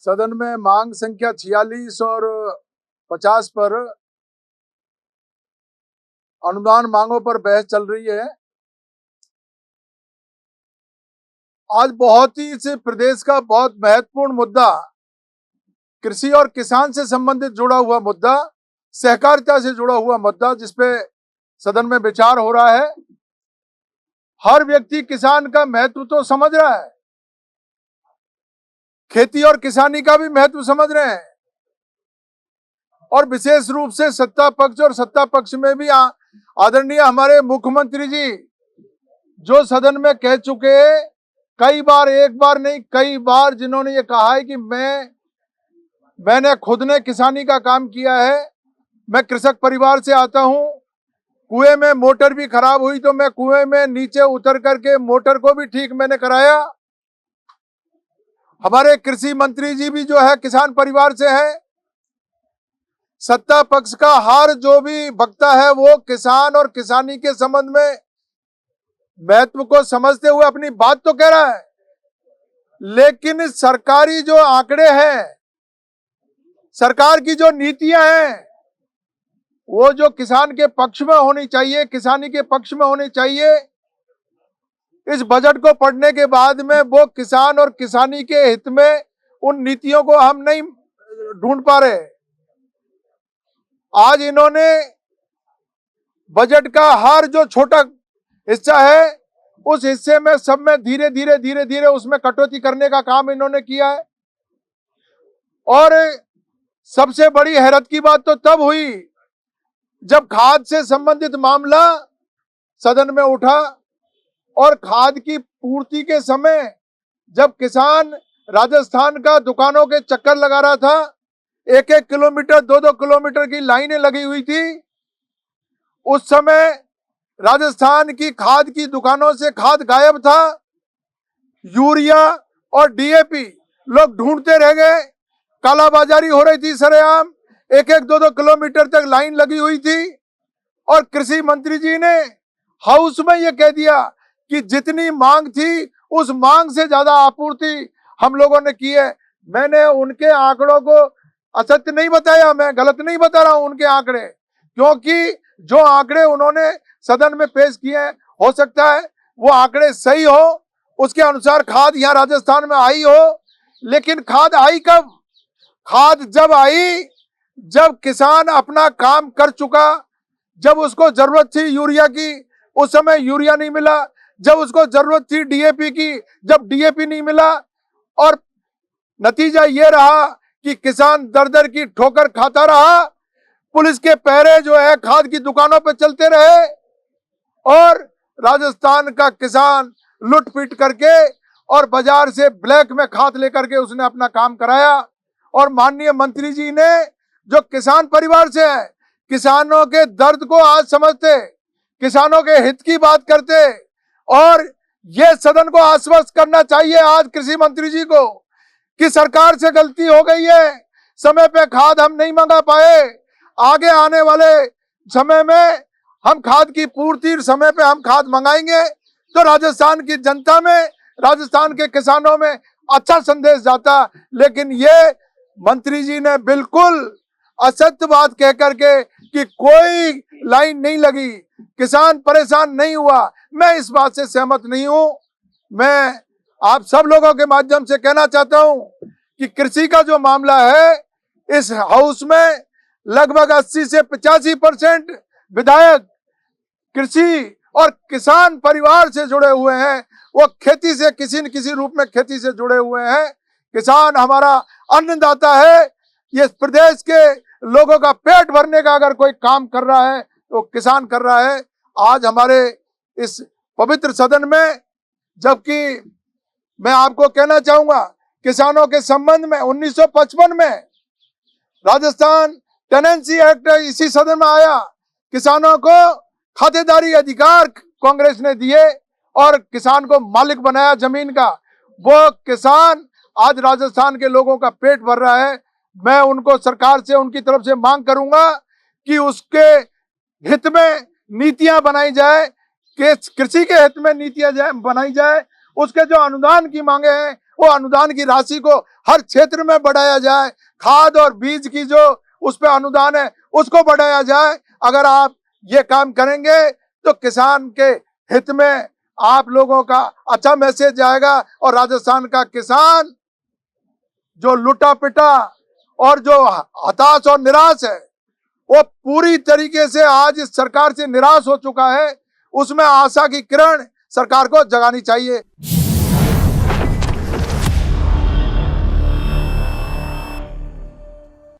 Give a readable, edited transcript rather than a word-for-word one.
सदन में मांग संख्या 46 और 50 पर अनुदान मांगों पर बहस चल रही है। आज बहुत ही इस प्रदेश का बहुत महत्वपूर्ण मुद्दा, कृषि और किसान से संबंधित जुड़ा हुआ मुद्दा, सहकारिता से जुड़ा हुआ मुद्दा, जिसपे सदन में विचार हो रहा है। हर व्यक्ति किसान का महत्व तो समझ रहा है, खेती और किसानी का भी महत्व समझ रहे हैं, और विशेष रूप से सत्ता पक्ष और सत्ता पक्ष में भी आदरणीय हमारे मुख्यमंत्री जी जो सदन में कह चुके हैं कई बार, एक बार नहीं कई बार, जिन्होंने ये कहा है कि मैंने खुद ने किसानी का काम किया है, मैं कृषक परिवार से आता हूं, कुएं में मोटर भी खराब हुई तो मैं कुएं में नीचे उतर करके मोटर को भी ठीक मैंने कराया। हमारे कृषि मंत्री जी भी जो है किसान परिवार से है। सत्ता पक्ष का हर जो भी वक्ता है वो किसान और किसानी के संबंध में महत्व को समझते हुए अपनी बात तो कह रहा है, लेकिन सरकारी जो आंकड़े हैं, सरकार की जो नीतियां हैं, वो जो किसान के पक्ष में होनी चाहिए, किसानी के पक्ष में होनी चाहिए, इस बजट को पढ़ने के बाद में वो किसान और किसानी के हित में उन नीतियों को हम नहीं ढूंढ पा रहे। आज इन्होंने बजट का हर जो छोटा हिस्सा है उस हिस्से में सब में धीरे धीरे उसमें कटौती करने का काम इन्होंने किया है। और सबसे बड़ी हैरत की बात तो तब हुई जब खाद से संबंधित मामला सदन में उठा, और खाद की पूर्ति के समय जब किसान राजस्थान का दुकानों के चक्कर लगा रहा था, 1-1 किलोमीटर 2-2 किलोमीटर की लाइनें लगी हुई थी, उस समय राजस्थान की खाद की दुकानों से खाद गायब था। यूरिया और डीएपी लोग ढूंढते रह गए, कालाबाजारी हो रही थी सरेआम, 1-1 2-2 किलोमीटर तक लाइन लगी हुई थी। और कृषि मंत्री जी ने हाउस में यह कह दिया कि जितनी मांग थी उस मांग से ज्यादा आपूर्ति हम लोगों ने की है। मैंने उनके आंकड़ों को असत्य नहीं बताया, मैं गलत नहीं बता रहा हूं उनके आंकड़े, क्योंकि जो आंकड़े उन्होंने सदन में पेश किए हैं हो सकता है वो आंकड़े सही हो, उसके अनुसार खाद यहाँ राजस्थान में आई हो, लेकिन खाद आई कब? खाद जब आई जब किसान अपना काम कर चुका, जब उसको जरूरत थी यूरिया की उस समय यूरिया नहीं मिला, जब उसको जरूरत थी डीएपी की जब डीएपी नहीं मिला, और नतीजा ये रहा कि किसान दर दर की ठोकर खाता रहा, पुलिस के पहरे जो है खाद की दुकानों पर चलते रहे, और राजस्थान का किसान लूट पीट करके और बाजार से ब्लैक में खाद लेकर के उसने अपना काम कराया। और माननीय मंत्री जी ने जो किसान परिवार से है, किसानों के दर्द को आज समझते, किसानों के हित की बात करते, और ये सदन को आश्वस्त करना चाहिए आज कृषि मंत्री जी को कि सरकार से गलती हो गई है, समय पे खाद हम नहीं मंगा पाए, आगे आने वाले समय में हम खाद की पूर्ति समय पे हम खाद मंगाएंगे तो राजस्थान की जनता में, राजस्थान के किसानों में अच्छा संदेश जाता। लेकिन ये मंत्री जी ने बिल्कुल असत्य बात कह करके कि कोई लाइन नहीं लगी, किसान परेशान नहीं हुआ, मैं इस बात से सहमत नहीं हूं। मैं आप सब लोगों के माध्यम से कहना चाहता हूं कि कृषि का जो मामला है, इस हाउस में लगभग 80 से 85% विधायक कृषि और किसान परिवार से जुड़े हुए हैं, वो खेती से किसी न किसी रूप में खेती से जुड़े हुए हैं। किसान हमारा अन्नदाता है, ये प्रदेश के लोगों का पेट भरने का अगर कोई काम कर रहा है तो किसान कर रहा है। आज हमारे इस पवित्र सदन में, जबकि मैं आपको कहना चाहूंगा किसानों के संबंध में 1955 में राजस्थान टेनेंसी एक्ट इसी सदन में आया, किसानों को खातेदारी अधिकार कांग्रेस ने दिए और किसान को मालिक बनाया जमीन का। वो किसान आज राजस्थान के लोगों का पेट भर रहा है। मैं उनको, सरकार से, उनकी तरफ से मांग करूंगा कि उसके हित में नीतियां बनाई जाए, कि कृषि के हित में नीतियां बनाई जाए, उसके जो अनुदान की मांगे हैं वो अनुदान की राशि को हर क्षेत्र में बढ़ाया जाए। खाद और बीज की जो उस पर अनुदान है उसको बढ़ाया जाए। अगर आप ये काम करेंगे तो किसान के हित में आप लोगों का अच्छा मैसेज जाएगा और राजस्थान का किसान जो लुटा पिटा और जो हताश और निराश है वो पूरी तरीके से आज इस सरकार से निराश हो चुका है। उसमें आशा की किरण सरकार को जगानी चाहिए।